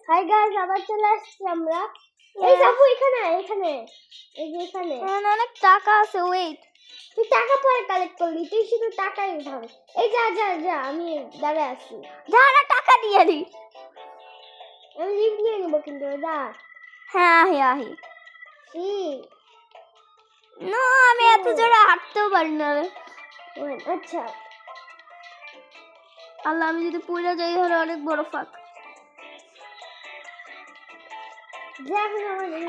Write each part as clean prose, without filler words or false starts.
Hi guys, আবার চলে আসছি আমরা। এই যাবো এখানে এই যে এখানে অনেক টাকা আছে। ওয়েট, তুই টাকা পরে কালেক্ট করলি, তুই শুধু টাকাই উঠাবি। এই যা যা যা, আমি দাঁড়ায় আছি। যারা টাকা দিয়ে দি, আমি লিফট নিয়ে নিবো কিন্তু। যা। হ্যাঁ আহি আহি। না আমি এত জোরে হাঁটতেও পারি না রে। আচ্ছা আল্লাহ, আমি যদি পড়ে যাই তাহলে অনেক বড় ফাঁক।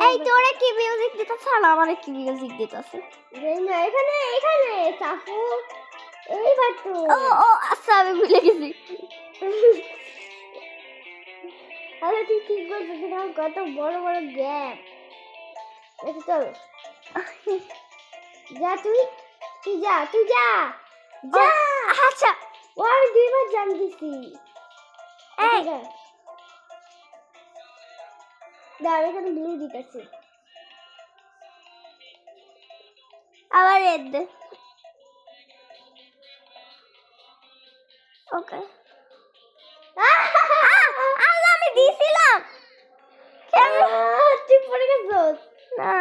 এই তোরে কি মিউজিক দিতেছ আর আমারে কি মিউজিক দিতেছে? না এখানে এখানে চাপু এই বাটু। ও আচ্ছা, আমি ভুলে গেছি। আরে তুই ঠিক বলছিস, কত বড় বড় গ্যাপ। আচ্ছা চল যা, তুই যা যা। আচ্ছা ও আমি 2 বার জাম দিছি। এই দাঁড়া, এখানে ব্লু দিতেছি। আবার রেড দে। ওকে, আল্লাহ আমি দিছিলাম। তুই পড়ে গেছিস না,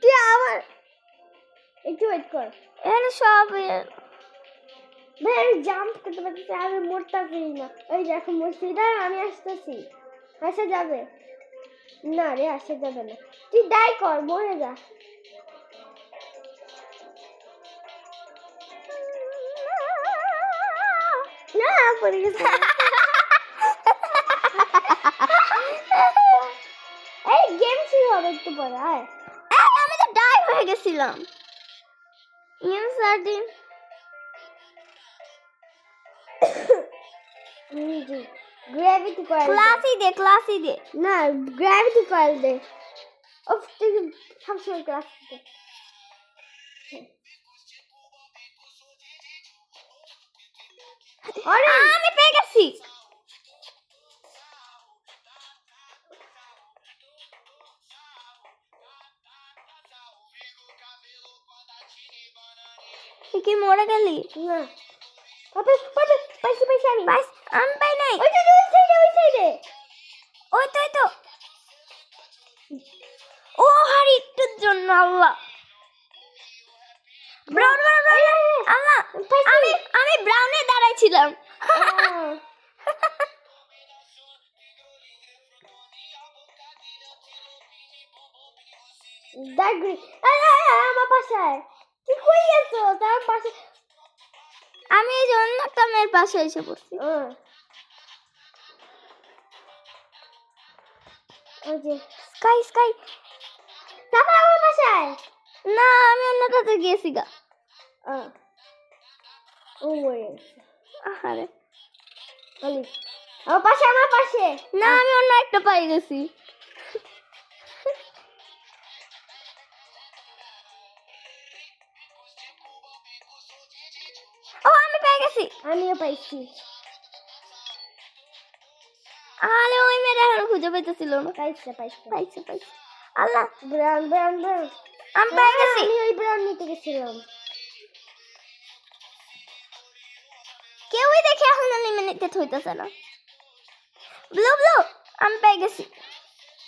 তুই আবার একটু ওয়েট কর। এখানে সব ভাই আমি জাম্প করতে পারতেছি, আমি মরতেছি না। ওই যে এখন মরছি, দাঁড়া আমি আসতেছি। আসা যাবে না রে, আসা যাবে না। তুই ডাই কর, মরে যা। না পড়ে গেছে। এই গেম শুরু হবে একটু পরে। আয়, আমি তো ডাই হয়ে গেছিলাম। Inserting gravity coil. ক্লাসি দে। না, গ্র্যাভিটি কয়েল দে। ওফ, তুই সবসময় ক্লাস দে। আমি পেয়ে গেছি। তুই কি মরে গেলি? না পাইছি আমি। আমি পাই নাই। ওই সাইডে ওই তো ও হারি একটুর জন্য। আল্লাহ, ব্রাউন আল্লাহ, আমি ব্রাউনে দাঁড়াইছিলাম। আমার পাশে তুই কই গেছো? তার পাশে আমি এই যে অন্য একটা মেয়ের পাশে এসে পড়ছি। ওই যে স্কাই তারপর আমার পাশে না, আমি অন্যটাতে গেছি গা। ও মরে গেছে। আরে আমার পাশে না, আমি অন্য একটা পাই গেছি। ও আমি পেয়ে গেছি। আমিও পাইছি। আরে ওই মেয়েটা এখন খুঁজে পাইতেছিল না। পাইছে। আল্লাহ, ব্রাউন আমি পেয়ে গেছি। আমি ওই ব্রাউন নিতে গেছিলাম। কেউই দেখে এখন এলিমিনেটেড হইতেছে না। ব্লু আমি পেয়ে গেছি।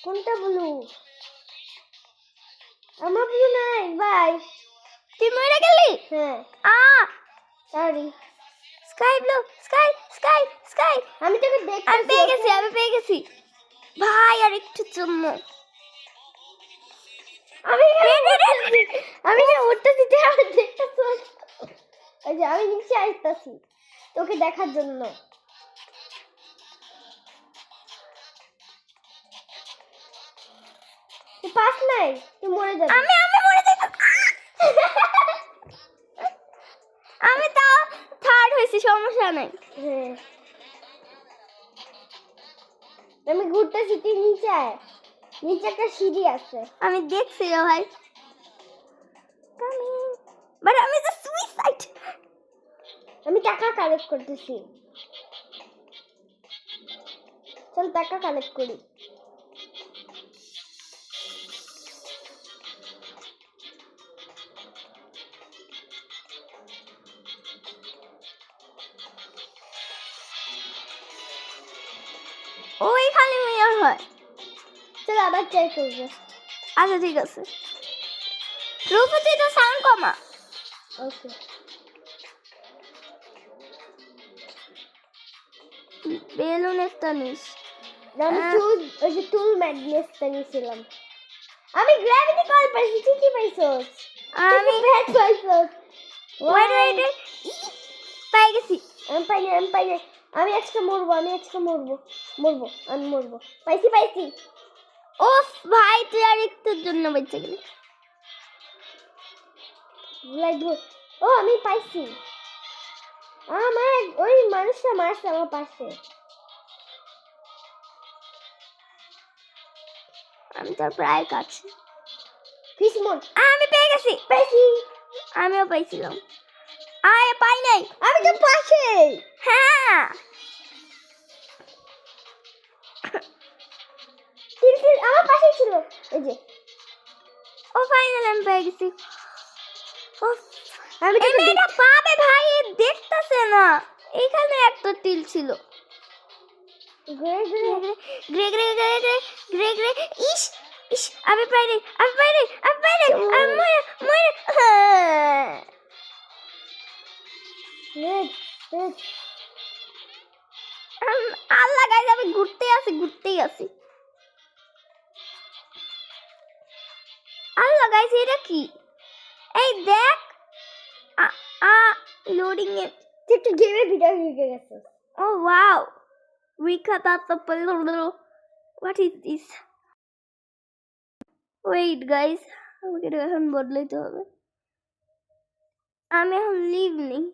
কোনটা ব্লু? আমার ব্লু নাই ভাই। তুই মরে গেলি? হ্যাঁ সরি। Sky blue, sky. আমি তোকে দেখতেছি। আমি পেয়ে গেছি ভাই, আর একটু জন্য। আমি উঠতেছি, দেখতেছি। এই যে আমি নিচে আসতেছি তোকে দেখার জন্য। তুই পাস নাই, তুই মরে যাবি। আমি মরে যাই। আমি তাও থার্ড হয়েছি, সমস্যা নাই। হ্যাঁ আমি ঘুরতেছি, তুই নিচে আয়। নিচে একটা সিঁড়ি আছে। আমি দেখছি রে ভাই। বাট আমি তো সুইসাইড। আমি টাকা কালেক্ট করতেছি। চল টাকা কালেক্ট করি। ওই খালি মেয়ার হয়। চলো আবার ট্রাই করবো। আচ্ছা ঠিক আছে। রূপা তুই তো সাউন্ড কমা। ওকে। বেলুন একটা নিস। আমি ওই যে টুল ম্যাগনেটটা নিয়েছিলাম। আমি গ্র্যাভিটি কল পাইছি, ঠিকই পাইছোস। আমি ব্যাট পাইছোস। ওয়েট ওয়েট পাই গেছি। আমি পাইনি। আমি আজকে মরবো। আমি মরবো। পাইছি। ওফ ভাই তুই আর একটুর জন্য বেঁচে গেলি। লাগবো। ও আমি পাইছি। আমার ওই মানুষটা মারছে আমার পাশে। আমি তোর প্রায় কাছে। ফিসমন আমি পেয়ে গেছি। পাইছি। আমিও পাইছিলাম। আয় পাই নাই। আমি তো পাশে। হ্যাঁ তিল আমার পাশেই ছিল। এই যে ও ফাইনাল আমি পেয়ে গেছি। আমি তো এই মেয়েটা পাবে ভাই, এ দেখতেছে না। এখানে একটা তিল ছিল। ঘুরে grey grey grey grey grey grey ইস ইস আমি পাইনি। আমি মরে রেড আল্লাহ গাইস আমি ঘুরতেই আছি। আল্লাহ গাইস এটা কি? এই দেখ লোডিং এ তুই একটু গেমের ভিতরে ঢুকে গেছিস। ও wow what is this? Wait guys আমাকে এটা এখন বদলাইতে হবে। আমি এখন লিভ নেই।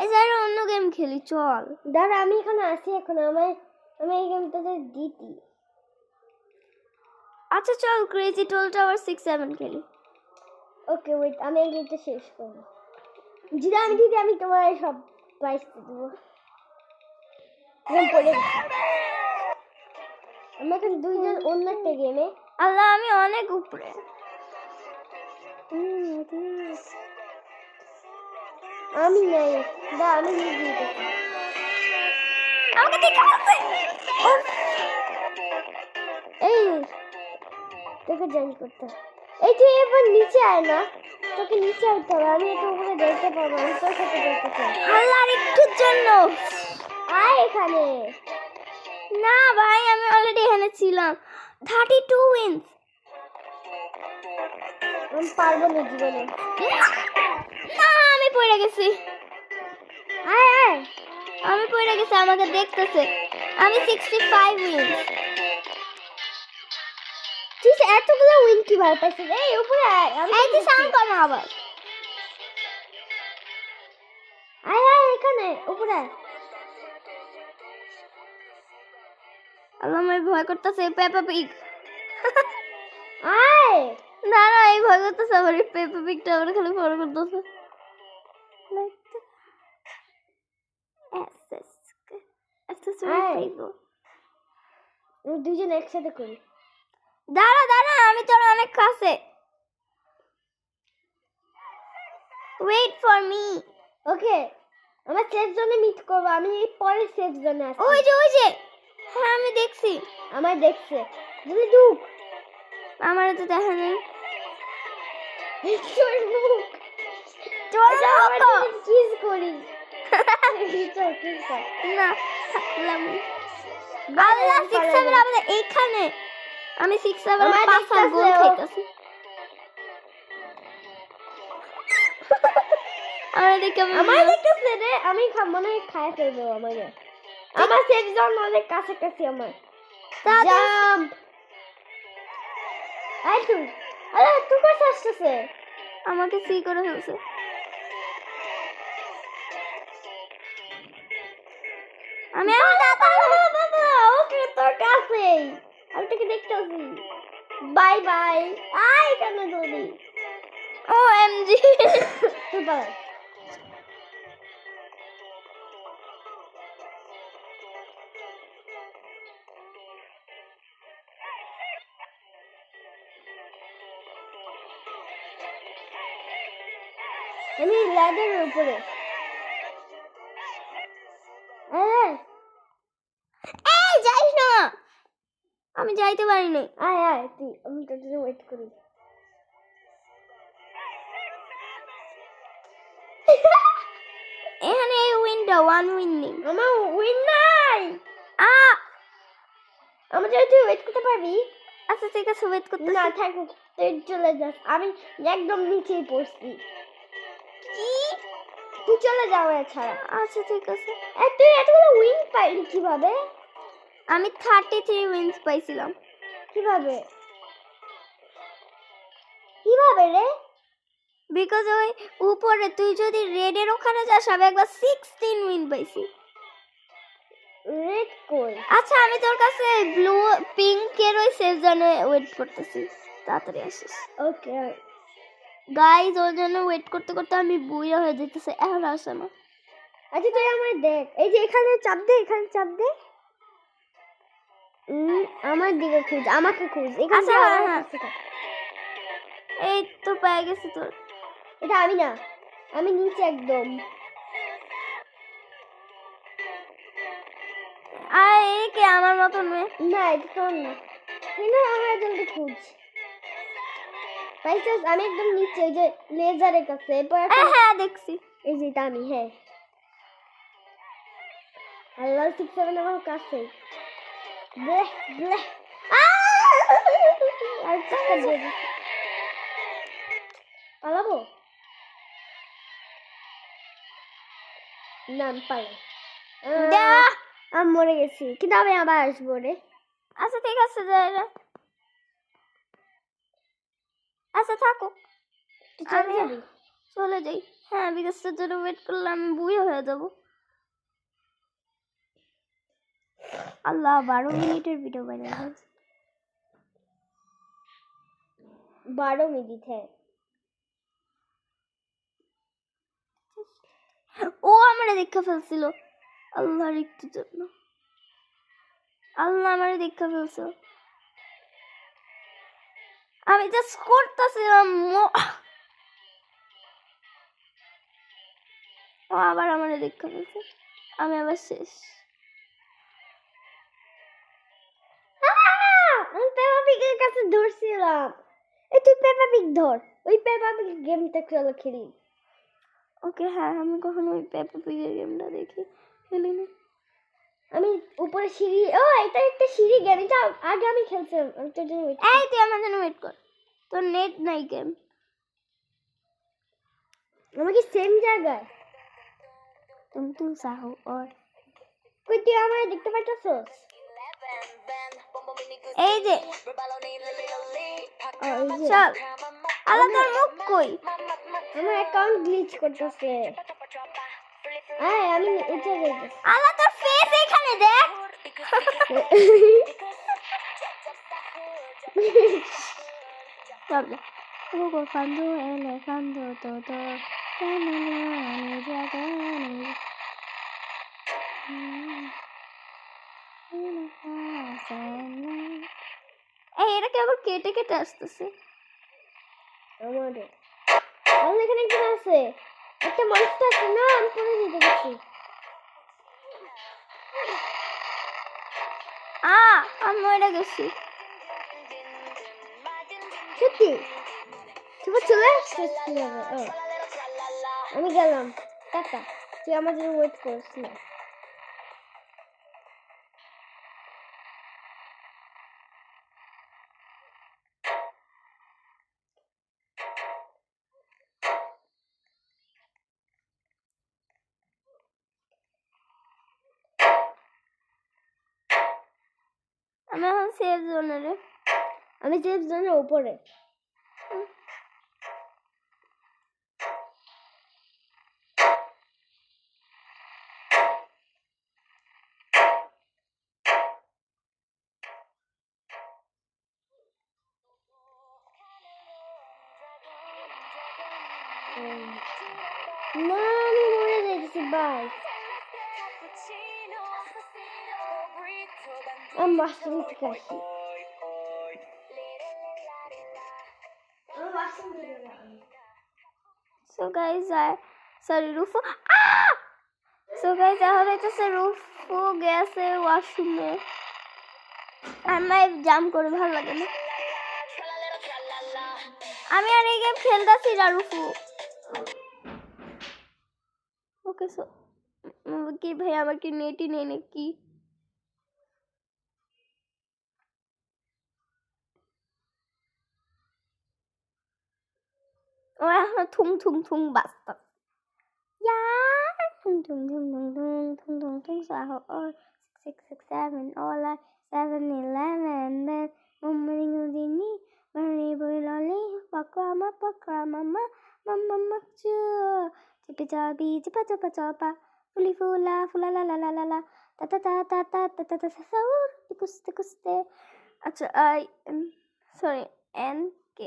এই যারা অন্য গেম খেলি চল। দাঁড়া আমি এখানে আসি এখন। আমি এই গেমটাতে দিতি। আচ্ছা চল ক্রেজি টোল টাওয়ার 6-7 খেলি। ওকে ওয়েট আমি এই গেমটা শেষ করবো। যেটা আমি দিদি আমি তোমার সব প্রাইস দেবো। গেম পড়ে গেছে। আমরা এখন দুইজন অন্য একটা গেমে। আল্লাহ আমি অনেক উপরে। আমি নাই। আমি দিতে আমাকে দেখে বলছে এই তোকে জয়েন করতে হবে। এই তুই এবার নিচে আয় না। তোকে নিচে আইতে হবে। আমি একটু উপরে যাইতে পারবো। আমি তোর সাথে যেতে চাই। আল্লাহ আর একটুর জন্য আয় এখানে। না ভাই আমি অলরেডি এখানে ছিলাম। 32 উইন্স। আমি পারবো না জীবনে। না আমি পড়ে গেছি। আয় আমি পড়ে গেছি, আমাকে দেখতেছে। আমি 65 উইন্স। তুই এতগুলো উইন কিভাবে পাইছিস? এই উপরে আয়। এই যে সাউন্ড কম আবার। আয় এখানে উপরে আয়। আল্লাহ আমার ভয় করতেছে পেপা পিগ। আয় না এই ভয় করতেছে আমার পেপা পিগটা আমার খালি ফলো করতেছে। দুজন একসাথে করি। দাঁড়া আমি তোর অনেক কাছে। Wait for me. ওকে আমরা সেফ জোনে মিট করব। আমি এই পরে সেফ জোনে আছি। ওই যে হ্যাঁ আমি দেখছি। আমার দেখছে জলদি ঢুক। আমার তো দেখা নেই। চল ঢুক। চল কিস করি। চল কিস কর। না থাকলাম। আল্লাহ 6-7 আমাদের এইখানে। আমি 6-7 আমার পাঁচটা গোল দেখতাছে ও। খাইতাছি। আমার দেখতেছে রে। আমি মনে হয় খায় ফেলবো আমাকে। আমার সেফ জোন অনেক কাছাকাছি আমার। জাম্প। আয় তুই। আরে তুই কাছে আসতেছে। আমাকে সি করে ফেলছে। আমি ওকে তোর কাছেই। আমি তোকে দেখতেছি। Bye bye. আয় কেন জলদি। OMG তুই পালা। আমি ল্যাডারের উপরে। আমি যাইতে পারি নাই। আয় আয় তুই, আমি তোর জন্য ওয়েট করি। এখানে এই উইন্ডো ওয়ান উইন্ডিং। আমার উইন নাই। আ আমার জন্য তুই ওয়েট করতে পারবি? আচ্ছা ঠিক আছে, ওয়েট করতেছি। না থাকুক, তুই চলে যাস, আমি একদম নিচেই পড়ছি। কি? তুই চলে যাও এছাড়া। আচ্ছা ঠিক আছে। তুই এতগুলো উইন পাইলি কিভাবে? আমি 33 উইন্স পাইছিলাম। কিভাবে কিভাবে রে? বিকজ ওই উপরে তুই যদি রেডের ওখানে যাস, আমি একবার 16 উইন পাইছি। রেড কই? আচ্ছা আমি তোর কাছে ব্লু পিঙ্কের ওই সেভ জোনে ওয়েট করতেছি, তাড়াতাড়ি আসিস। ওকে গাইজ, ওর জন্য ওয়েট করতে করতে আমি বুইয়া হয়ে যেতেছে, এখন আসে না। আচ্ছা তুই আমার দেখ, এই যে এখানে চাপ দে, এখানে চাপ দে। আমার দিকে খুঁজ, আমাকে খুঁজ। এখানে আচ্ছা, যা, হ্যাঁ, আমার হ্যাঁ। কাছে থাক। এই তো পেয়ে গেছি তোর। এটা আমি না, আমি নিচে একদম। আর এই কে আমার মতন মেয়ে? না এটা তোর না, কিন্তু আমার জলদি খুঁজ। পাইছিস? আমি একদম নিচে, ওই যে লেজারের কাছে। এরপর হ্যাঁ দেখছি। এই যে এটা আমি, হ্যাঁ। আল্লাহ 6-7 আমার কাছে। ব্লেহ ব্লেহ। আর টাকা দিয়ে দিছি। পালাবো না, আমি পালাই। আমি মরে গেছি, কিন্তু আমি আবার আসবো রে। আচ্ছা ঠিক আছে, যাই রে। আচ্ছা থাকো, তুই চলে আমি যাবি? চলে যাই। হ্যাঁ, বিকজ তোর জন্য ওয়েট করলে আমি বুইয়া হয়ে যাব। আল্লাহ, 12 মিনিটের ভিডিও বানাই। 12 মিনিট, হ্যাঁ। ও আমারে দেখা ফেলছিল, আল্লাহর একটু জন্য। আল্লাহ আমারে দেখা ফেলছিল, আমি জাস্ট করতেছিলাম। ও আবার আমারে দেখা ফেলছে, আমি আবার শেষ। আমি পেপা পিগের কাছে ধরছিলাম। এই তুই পেপা পিগ ধর, ওই পেপা পিগ গেমটা চলো খেলি। ওকে, হ্যাঁ, আমি কখনো ওই পেপা পিগের গেমটা দেখি খেলিনি। আমি উপরে সিঁড়ি, ও এটা একটা সিঁড়ি গেম, এটা আগে আমি খেলছিলাম। আমি তোর জন্য wait এই তুই আমার জন্য ওয়েট কর, তোর নেট নাই গেম। আমাকে সেম জায়গায়। তুমি তুই চাহো ওর কই তুই আমার দেখতে পাচ্ছস? এই যে এই যে চল। আল্লাহ, তোর মুখ কই? আমার অ্যাকাউন্ট গ্লিচ করতেছে। আমি উঠে যাইতেছি। আল্লাহ, তোর ফেস এখানে দেখ। চল ওগো ফান্দো এলেফান্দো তো কেমন জাগানে। এই এটা কি আবার কেটে কেটে আসতেছে? আমাদের এখানে একজন আছে, একটা মনস্টার আছে না, আমি পরে যেতে গেছি। আমি মরে গেছি। সত্যি তুমি চলে আসছিস কিভাবে? আমি গেলাম, টাটা। তুই আমার জন্য ওয়েট করিস না। আমি এখন সেফ জোনে রে। আমি সেফ জোনের উপরে। না আমি মরে যাইতেছি, বাই। আমি বাথরুম থেকে আসি। So guys, sorry Rufu. So guys, এখন হইতেছে রুফু গেছে ওয়াশরুমে। আমার জাম্প করে ভালো লাগে না। আমি আর এই গেম খেলতেছি না রুফু। ওকে সো কি ভাই আমার কি নেটই নেই নাকি? ও এখন থুম থুম থুম বাস্তা ইয়া থুম থুম থুম থুম থুম থুম থুম থুম সাহো or 667 all 7-Eleven man mumbling udini mari boy lolly pakrama mama makchu chipi chapi chipa chapa chapa fuli fula fula la la la la la ta ta ta ta ta ta ta ta saur tikuste kuste আচ্ছা I sorry N K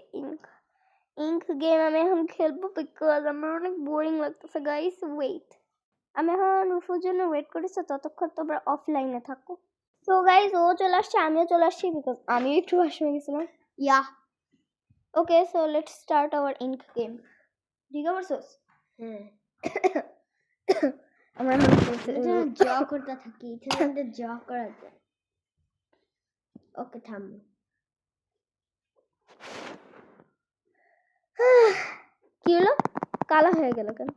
ink game আমি এখন খেলবো because আমার অনেক boring লাগতেছে guys wait আমি এখন রুফুর জন্য ওয়েট করেছি ততক্ষণ তোমরা অফলাইনে থাকো সো গাইস ও চলে আসছে আমিও চলে আসছি বিকজ আমিও একটু ওয়াশরুমে গেছিলাম yeah okay so let's start our ink game ঠিক আছে হ্যাঁ আমরা জ করতে থাকি এখানে জ করা যায় ওকে থাম কি হলো কালো হয়ে গেল কেন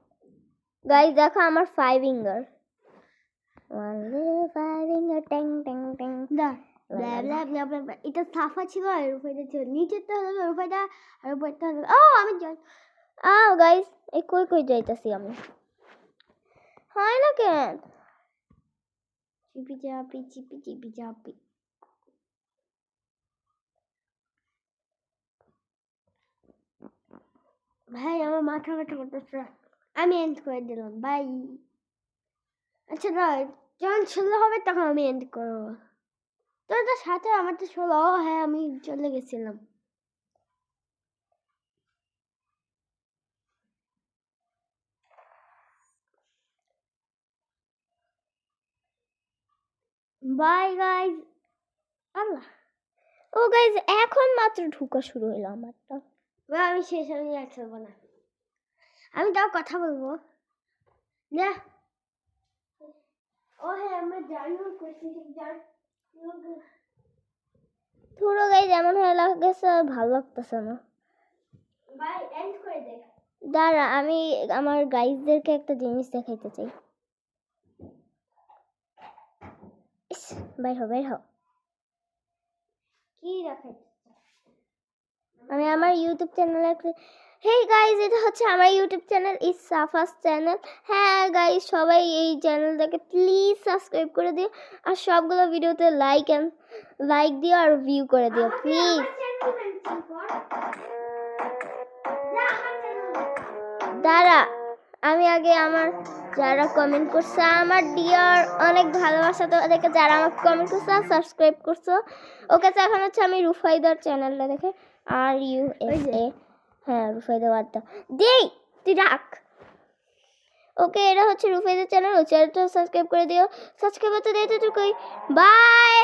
গাইস দেখো আমার 5 ফিঙ্গার ওয়ান লিটল 5 ফিঙ্গার ট্যাং ট্যাং ট্যাং দা এটা সাফা ছিল আর উপরে ছিল নিচেরটা হলো উপরেটা আর উপরেটা হলো ও আমি গাইস এই কই কই যাইতাছি আমি হয় না কেন চিপি চাপি ভাই আমার মাথা ব্যথা করতেছে আমি এন্ড করে দিলাম বাই আচ্ছা না যখন 16 হবে তখন আমি এন্ড করবো তোর তো সাথে আমার তো 16 হ্যাঁ আমি চলে গেছিলাম বাই গাইস আল্লাহ ও গাইস এখন মাত্র ঢুকা শুরু হলো আমারটা আমি শেষ আমি আর খেলবো না আমি তাও কথা বলবো না ও হ্যাঁ আমরা জানি করছি জান পুরো গাইস এমন হয়ে লাগতেছে ভালো লাগতেছে না বাই এন্ড করে দে দাঁড়া আমি আমার গাইসদেরকে একটা জিনিস দেখাইতে চাই বাইর হও কি রাখাই আমি আমার ইউটিউব চ্যানেলে হেই গাইস এটা হচ্ছে আমার YouTube channel is Safa's channel হ্যাঁ গাইস সবাই এই চ্যানেলটাকে প্লিজ সাবস্ক্রাইব করে দিও আর সবগুলো ভিডিওতে লাইক দিও আর ভিউ করে দিও প্লিজ দাঁড়া আমি আগে আমার যারা কমেন্ট করছে আমার ডিয়ার অনেক ভালোবাসা তো দেখে যারা আমাকে কমেন্ট করছে আর সাবস্ক্রাইব করছো ওকে এখন হচ্ছে আমি রুফাইদার চ্যানেলটা দেখে RUFA হ্যাঁ রুফাইদা বার্তা দেই তুই রাখ ওকে এটা হচ্ছে রুফাইদার চ্যানেল ও চ্যানেলটা সাবস্ক্রাইব করে দিও সাবস্ক্রাইব করতে দিতে তুই বাই